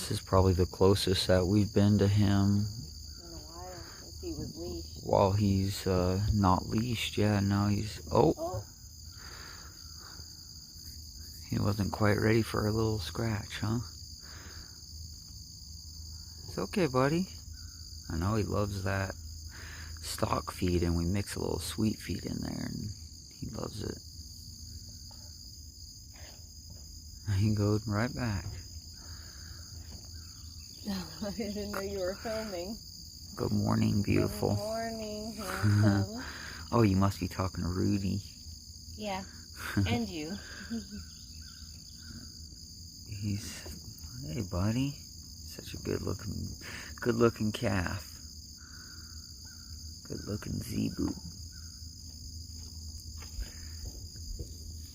This is probably the closest that we've been to him In a while, since he was leashed. while he's not leashed. Yeah, now he's... Oh! He wasn't quite ready for a little scratch, huh? It's okay, buddy. I know he loves that stock feed, and we mix a little sweet feed in there, and he loves it. And he goes right back. I didn't know you were filming. Good morning, beautiful. Good morning, handsome. Oh, you must be talking to Rudy. Yeah, and you. Hey, buddy. Such a good looking calf. Good looking zebu.